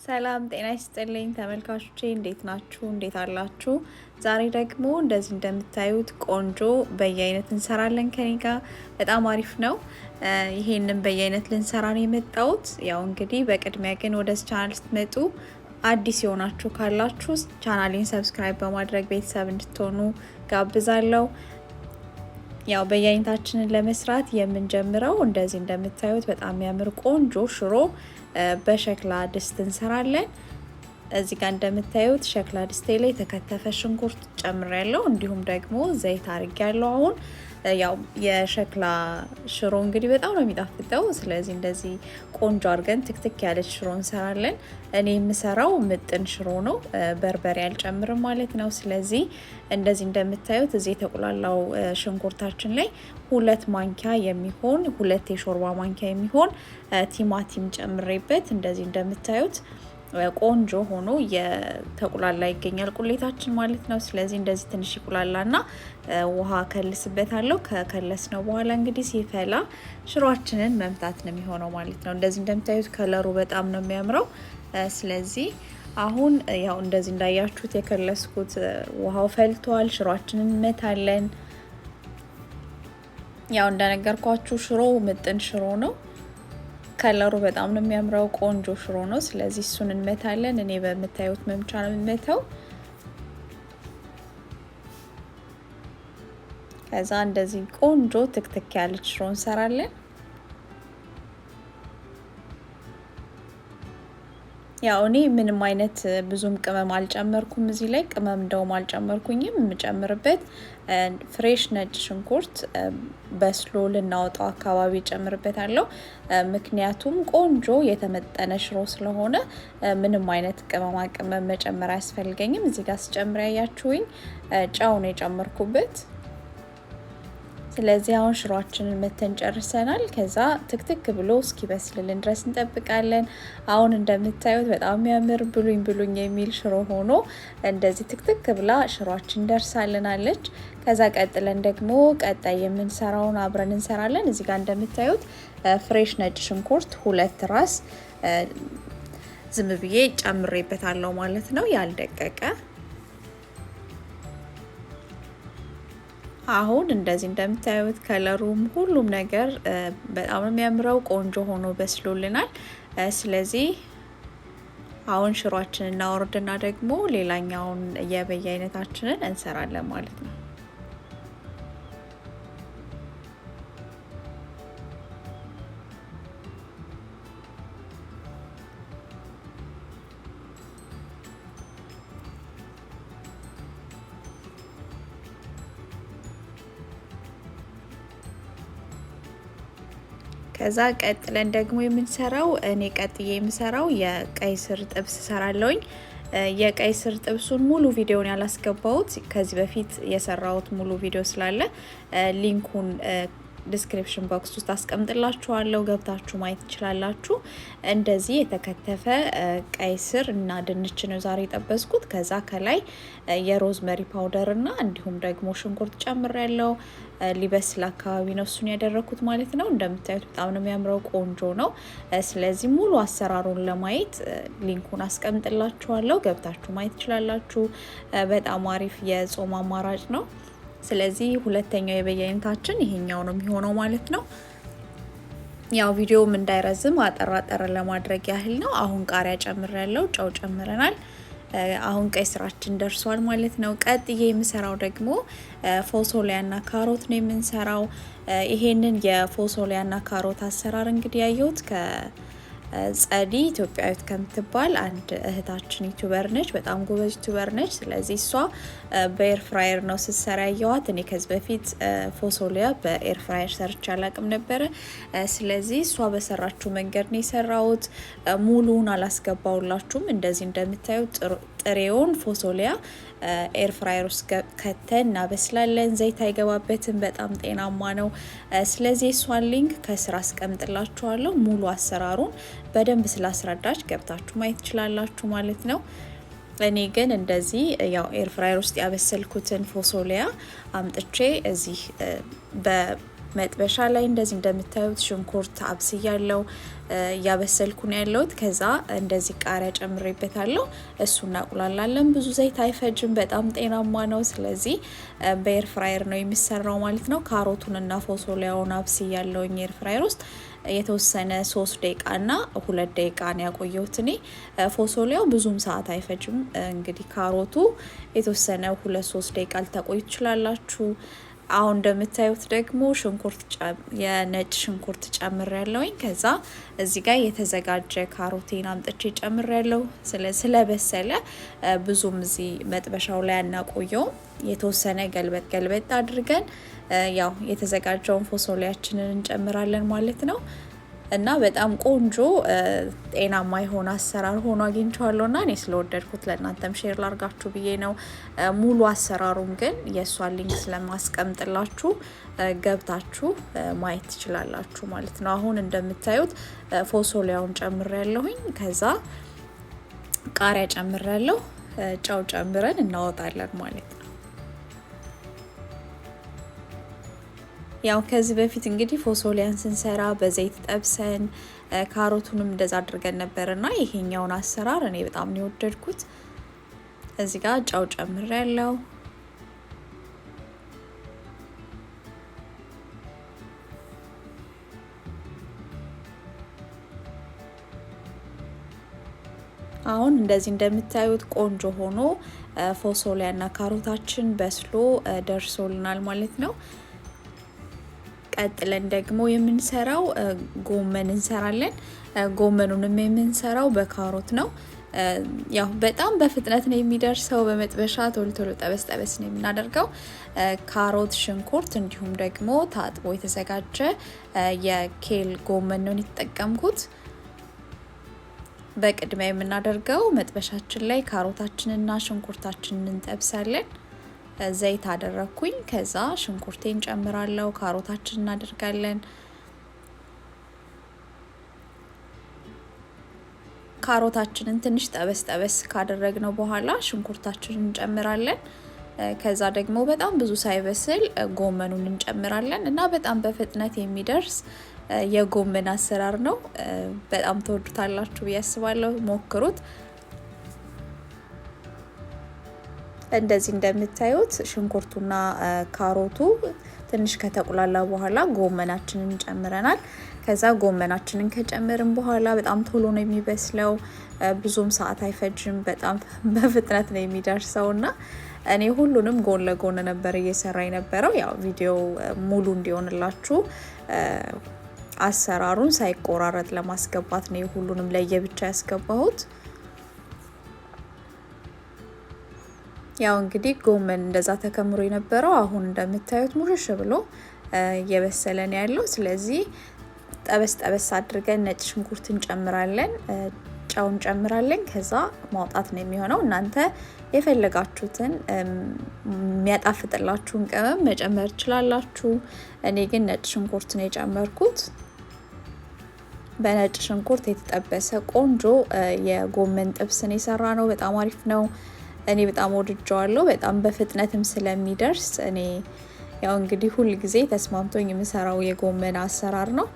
ሰላም ጤና ይስጥልኝ ተመልካቾቼ እንዴት ናችሁ? እንዴት አላችሁ? ዛሬ ደግሞ እንደዚህ እንደምታዩት ቆንጆ በያይነት እንሰራለን ከኔ ጋር በጣም አሪፍ ነው። ይሄንን በያይነት ልንሰራ ነው የመጣሁት። ያው እንግዲህ በቅድሚያ ግን ወደ ቻናል ስትመጡ አዲስ የሆናችሁ ካላችሁ ቻናሌን ሰብስክራይብ በማድረግ ቤተሰብ እንድትሆኑ ጋብዛለሁ። ያው በያይነታችንን ለመስራት የምንጀምረው እንደዚህ እንደምታዩት በጣም የሚያምር ቆንጆ ሽሮ በሸክላ ድስት እንሰራለን። እዚህ ጋር እንደምታዩት ሸክላ ድስቴ ላይ የተከተፈ ሽንኩርት ጨምሬያለሁ፣ እንዲሁም ደግሞ ዘይት አድርጌያለሁ። አሁን ያው የሸክላ ሽሮ እንግዲህ በጣም ነው የሚጣፍጠው። ስለዚህ እንደዚህ ቆንጆ አድርገን ትክትክ ያለች ሽሮ እንሰራለን። እኔ የምሰራው ምጥን ሽሮ ነው፣ በርበሬ አልጨምርም ማለት ነው። ስለዚህ እንደዚህ እንደምታዩት እዚህ የተቆላላው ሽንኩርታችን ላይ 2 ማንኪያ የሚሆን 2 የሾርባ ማንኪያ የሚሆን ቲማቲም ጨምሬበት እንደዚህ እንደምታዩት ቆንጆ ሆኖ የተቆላላ ይገኛል ቁሌታችን ማለት ነው። ስለዚህ እንደዚህ ትንሽ ይቆላላና ውሃ ከልስበታለሁ። ከከለስነው በኋላ እንግዲህ ሲፈላ ሽሮአችንን መምታት ነው የሚሆነው ማለት ነው። እንደዚህ እንደምታዩት ከለሩ በጣም ነው የሚያምረው። ስለዚህ አሁን ያው እንደዚህ እንዳያችሁት የከለስኩት ውሃው ፈልቷል። ሽሮአችንን እንመታለን። ያው እንደነገርኳችሁ ሽሮ ምጥን ሽሮ ነው። ከለሩ በጣም ነው የሚያምረው፣ ቆንጆ ሽሮ ነው። ስለዚህ እሱን እንመታለን። እኔ በምታዩት መምቻ ነው የምመታው። ከዛ እንደዚህ ቆንጆ ትክትክ ያለች ሽሮ እንሰራለን። ያው እኔ ምንም አይነት ብዙም ቅመም አልጨመርኩም እዚህ ላይ ቅመም እንደውም አልጨመርኩኝም። የምጨምርበት ፍሬሽ ነጭ ሽንኩርት በስሎ ልናወጣው አካባቢ ጨምርበታለሁ። ምክንያቱም ቆንጆ የተመጠነ ሽሮ ስለሆነ ምንም አይነት ቅመማ ቅመም መጨመር አያስፈልገኝም። እዚህ ጋር ስጨምር ያያችሁኝ ጨው ነው የጨመርኩበት። ስለዚህ አሁን ሽሮአችንን መተን ጨርሰናል። ከዛ ትክትክ ብሎ እስኪበስልልን ድረስ እንጠብቃለን። አሁን እንደምታዩት በጣም የሚያምር ብሉኝ ብሉኝ የሚል ሽሮ ሆኖ እንደዚህ ትክትክ ብላ ሽሮአችን ደርሳልናለች። ከዛ ቀጥለን ደግሞ ቀጣይ የምንሰራውን አብረን እንሰራለን። እዚህ ጋር እንደምታዩት ፍሬሽ ነጭ ሽንኩርት 2 ራስ ዝም ብዬ ጨምሬበታለሁ ማለት ነው፣ ያልደቀቀ። አሁን እንደዚህ እንደምታዩት ከለሩም ሁሉም ነገር በጣም የሚያምረው ቆንጆ ሆኖ በስሎልናል። ስለዚህ አሁን ሽሮአችንን እናወርድና ደግሞ ሌላኛውን የበያይነታችንን እንሰራለን ማለት ነው። ከዛ ቀጥለን ደግሞ የምንሰራው እኔ ቀጥዬ የምሰራው የቀይ ስር ጥብስ ሰራለሁኝ። የቀይ ስር ጥብሱን ሙሉ ቪዲዮን ያላስገባሁት ከዚህ በፊት የሰራሁት ሙሉ ቪዲዮ ስላለ ሊንኩን ዲስክሪፕሽን ቦክስ ውስጥ አስቀምጥላችኋለሁ፣ ገብታችሁ ማየት ትችላላችሁ። እንደዚህ የተከተፈ ቀይ ስር እና ድንች ነው ዛሬ የጠበስኩት። ከዛ ከላይ የሮዝመሪ ፓውደር እና እንዲሁም ደግሞ ሽንኩርት ጨምሬያለሁ። ሊበስል አካባቢ ነው እሱን ያደረኩት ማለት ነው። እንደምታዩት በጣም ነው የሚያምረው፣ ቆንጆ ነው። ስለዚህ ሙሉ አሰራሩን ለማየት ሊንኩን አስቀምጥላችኋለሁ፣ ገብታችሁ ማየት ትችላላችሁ። በጣም አሪፍ የጾም አማራጭ ነው። ስለዚህ ሁለተኛው የበያይነታችን ይሄኛው ነው የሚሆነው ማለት ነው። ያው ቪዲዮም እንዳይረዝም አጠር ለማድረግ ያህል ነው። አሁን ቃሪያ ጨምሬያለሁ፣ ጨው ጨምረናል። አሁን ቀይ ስራችን ደርሷል ማለት ነው። ቀጥዬ የምሰራው ደግሞ ፎሶሊያና ካሮት ነው የምንሰራው። ይሄንን የፎሶሊያና ካሮት አሰራር እንግዲህ ያየሁት ጸዲ ኢትዮጵያዊት ከምትባል አንድ እህታችን ዩቲዩበር ነች፣ በጣም ጎበዝ ዩቲዩበር ነች። ስለዚህ እሷ በኤር ፍራየር ነው ስትሰራ ያየዋት። እኔ ከዚህ በፊት ፎሶሊያ በኤር ፍራየር ሰርቼ አላቅም ነበረ። ስለዚህ እሷ በሰራችው መንገድ ነው የሰራሁት። ሙሉውን አላስገባውላችሁም። እንደዚህ እንደምታዩት ጥሬውን ፎሶሊያ ኤር ፍራየር ውስጥ ከተን እናበስላለን። ዘይት አይገባበትም፣ በጣም ጤናማ ነው። ስለዚህ እሷን ሊንክ ከስራ አስቀምጥላችኋለሁ። ሙሉ አሰራሩን በደንብ ስላስረዳች ገብታችሁ ማየት ትችላላችሁ ማለት ነው። እኔ ግን እንደዚህ ያው ኤር ፍራየር ውስጥ ያበሰልኩትን ፎሶሊያ አምጥቼ እዚህ መጥበሻ ላይ እንደዚህ እንደምታዩት ሽንኩርት አብስያለሁ ያበሰልኩ ነው ያለሁት። ከዛ እንደዚህ ቃሪያ ጨምሬበታለሁ። እሱ እናቁላላለን። ብዙ ዘይት አይፈጅም፣ በጣም ጤናማ ነው። ስለዚህ በኤር ፍራየር ነው የሚሰራው ማለት ነው። ካሮቱንና ፎሶሊያውን አብስያለሁ ኤር ፍራየር ውስጥ የተወሰነ 3 ደቂቃና 2 ደቂቃ ነው ያቆየሁት እኔ። ፎሶሊያው ብዙም ሰዓት አይፈጅም። እንግዲህ ካሮቱ የተወሰነ 2-3 ደቂቃ ልታቆዩ ትችላላችሁ። አሁን እንደምታዩት ደግሞ የነጭ ሽንኩርት ጨምሬያለሁኝ። ከዛ እዚህ ጋር የተዘጋጀ ካሮቴን አምጥቼ ጨምሬያለሁ። ስለበሰለ ብዙም እዚህ መጥበሻው ላይ አናቆየው። የተወሰነ ገልበጥ አድርገን ያው የተዘጋጀውን ፎሶሊያችንን እንጨምራለን ማለት ነው። እና በጣም ቆንጆ ጤናማ የሆነ አሰራር ሆኖ አግኝቼዋለሁና እኔ ስለወደድኩት ለእናንተም ሼር ላርጋችሁ ብዬ ነው። ሙሉ አሰራሩን ግን የሷን ሊንክ ስለማስቀምጥላችሁ ገብታችሁ ማየት ትችላላችሁ ማለት ነው። አሁን እንደምታዩት ፎሶሊያውን ጨምሬያለሁኝ። ከዛ ቃሪያ ጨምሬያለሁ። ጨው ጨምረን እናወጣለን ማለት ነው። ያው ከዚህ በፊት እንግዲህ ፎሶሊያን ስንሰራ በዘይት ጠብሰን ካሮቱንም እንደዛ አድርገን ነበርና ይሄኛውን አሰራር እኔ በጣም ነው የወደድኩት። እዚህ ጋር ጨው ጨምሬያለሁ። አሁን እንደዚህ እንደምታዩት ቆንጆ ሆኖ ፎሶሊያና ካሮታችን በስሎ ደርሶልናል ማለት ነው። ቀጥለን ደግሞ የምንሰራው ጎመን እንሰራለን። ጎመኑንም የምንሰራው በካሮት ነው። ያው በጣም በፍጥነት ነው የሚደርሰው። በመጥበሻ ቶሎ ጠበስ ነው የምናደርገው። ካሮት፣ ሽንኩርት እንዲሁም ደግሞ ታጥቦ የተዘጋጀ የኬል ጎመን ነው የተጠቀምኩት። በቅድሚያ የምናደርገው መጥበሻችን ላይ ካሮታችንና ሽንኩርታችንን እንጠብሳለን። ዘይት አደረኩኝ። ከዛ ሽንኩርቴን ጨምራለሁ። ካሮታችንን እናደርጋለን። ካሮታችንን ትንሽ ጠበስ ካደረግነው በኋላ ሽንኩርታችንን እንጨምራለን። ከዛ ደግሞ በጣም ብዙ ሳይበስል ጎመኑን እንጨምራለን እና በጣም በፍጥነት የሚደርስ የጎመን አሰራር ነው። በጣም ተወዱታላችሁ ብዬ አስባለሁ። ሞክሩት። እንደዚህ እንደምታዩት ሽንኩርቱና ካሮቱ ትንሽ ከተቁላላ በኋላ ጎመናችንን ጨምረናል። ከዛ ጎመናችንን ከጨመርን በኋላ በጣም ቶሎ ነው የሚበስለው። ብዙም ሰዓት አይፈጅም። በጣም በፍጥነት ነው የሚደርሰውና እኔ ሁሉንም ጎን ለጎን ነበር እየሰራ የነበረው። ያው ቪዲዮ ሙሉ እንዲሆንላችሁ አሰራሩን ሳይቆራረጥ ለማስገባት ነው ሁሉንም ለየብቻ ያስገባሁት። ያው እንግዲህ ጎመን እንደዛ ተከምሮ የነበረው አሁን እንደምታዩት ሙሽሽ ብሎ እየበሰለ ነው ያለው። ስለዚህ ጠበስ አድርገን ነጭ ሽንኩርት እንጨምራለን፣ ጨው እንጨምራለን። ከዛ ማውጣት ነው የሚሆነው። እናንተ የፈለጋችሁትን የሚያጣፍጥላችሁን ቅመም መጨመር ትችላላችሁ። እኔ ግን ነጭ ሽንኩርት ነው የጨመርኩት። በነጭ ሽንኩርት የተጠበሰ ቆንጆ የጎመን ጥብስ ነው የሰራ ነው። በጣም አሪፍ ነው። እኔ በጣም ወድጀዋለሁ። በጣም በፍጥነትም ስለሚደርስ እኔ ያው እንግዲህ ሁል ጊዜ ተስማምቶኝ የምሰራው የጎመን አሰራር ነው።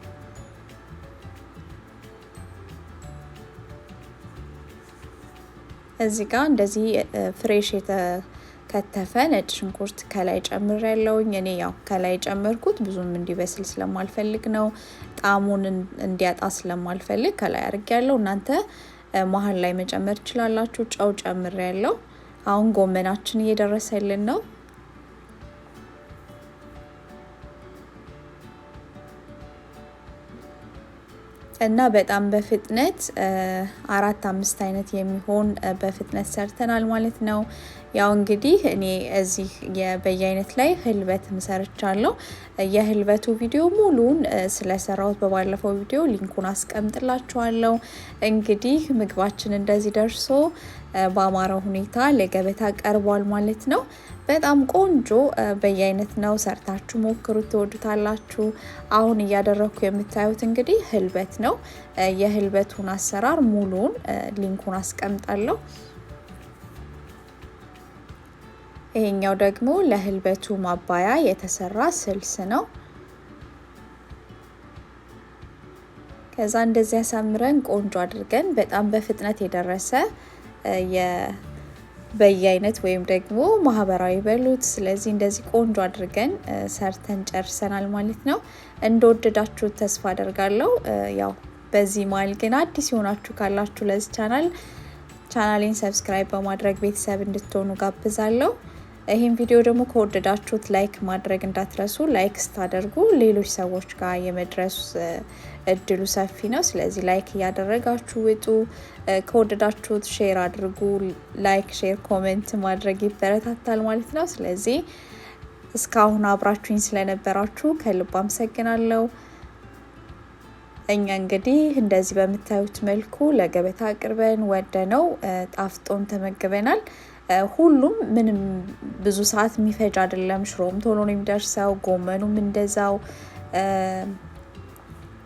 እዚህ ጋር እንደዚህ ፍሬሽ የተከተፈ ነጭ ሽንኩርት ከላይ ጨምሬያለሁኝ። እኔ ያው ከላይ ጨመርኩት ብዙም እንዲበስል ስለማልፈልግ ነው። ጣዕሙን እንዲያጣ ስለማልፈልግ ከላይ አድርጌያለሁ። እናንተ መሀል ላይ መጨመር ትችላላችሁ። ጨው ጨምሬያለሁ። አሁን ጎመናችን እየደረሰልን ነው። እና በጣም በፍጥነት 4-5 አይነት የሚሆን በፍጥነት ሰርተናል ማለት ነው። ያው እንግዲህ እኔ እዚህ በያይነት ላይ ህልበት ሰርቻለሁ። የህልበቱ ቪዲዮ ሙሉን ስለሰራሁት በባለፈው ቪዲዮ ሊንኩን አስቀምጥላችኋለሁ። እንግዲህ ምግባችን እንደዚህ ደርሶ በአማራ ሁኔታ ለገበታ ቀርቧል ማለት ነው። በጣም ቆንጆ በያይነት ነው። ሰርታችሁ ሞክሩት፣ ትወዱታላችሁ። አሁን እያደረኩ የምታዩት እንግዲህ ህልበት ነው። የህልበቱን አሰራር ሙሉን ሊንኩን አስቀምጣለሁ። ይሄኛው ደግሞ ለህልበቱ ማባያ የተሰራ ስልስ ነው። ከዛ እንደዚህ ያሳምረን ቆንጆ አድርገን በጣም በፍጥነት የደረሰ በያይነት ወይም ደግሞ ማህበራዊ በሉት። ስለዚህ እንደዚህ ቆንጆ አድርገን ሰርተን ጨርሰናል ማለት ነው። እንደወደዳችሁት ተስፋ አደርጋለሁ። ያው በዚህ መሀል ግን አዲስ የሆናችሁ ካላችሁ ለዚህ ቻናሌን ሰብስክራይብ በማድረግ ቤተሰብ እንድትሆኑ ጋብዛለሁ። ይሄን ቪዲዮ ደግሞ ከወደዳችሁት ላይክ ማድረግ እንዳትረሱ። ላይክ ስታደርጉ ሌሎች ሰዎች ጋር የመድረስ እድሉ ሰፊ ነው። ስለዚህ ላይክ እያደረጋችሁ ውጡ። ከወደዳችሁት ሼር አድርጉ። ላይክ፣ ሼር፣ ኮሜንት ማድረግ ይበረታታል ማለት ነው። ስለዚህ እስካሁን አብራችሁኝ ስለነበራችሁ ከልብ አመሰግናለሁ። እኛ እንግዲህ እንደዚህ በምታዩት መልኩ ለገበታ አቅርበን ወደነው ጣፍጦን ተመግበናል። ሁሉም ምንም ብዙ ሰዓት የሚፈጅ አይደለም። ሽሮም ቶሎ ነው የሚደርሰው፣ ጎመኑም እንደዛው፣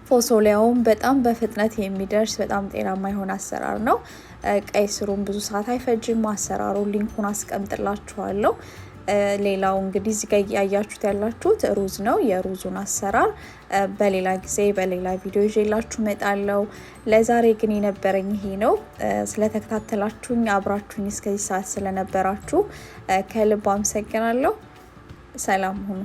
ፎሶሊያውም በጣም በፍጥነት የሚደርስ በጣም ጤናማ የሆነ አሰራር ነው። ቀይ ስሩም ብዙ ሰዓት አይፈጅም። አሰራሩ ሊንኩን አስቀምጥላችኋለሁ። ሌላው እንግዲህ እዚህ ጋር ያያችሁት ያላችሁት ሩዝ ነው። የሩዙን አሰራር በሌላ ጊዜ በሌላ ቪዲዮ ይዤላችሁ እመጣለሁ። ለዛሬ ግን የነበረኝ ይሄ ነው። ስለተከታተላችሁኝ አብራችሁኝ እስከዚህ ሰዓት ስለነበራችሁ ከልብ አመሰግናለሁ። ሰላም ሁኑ።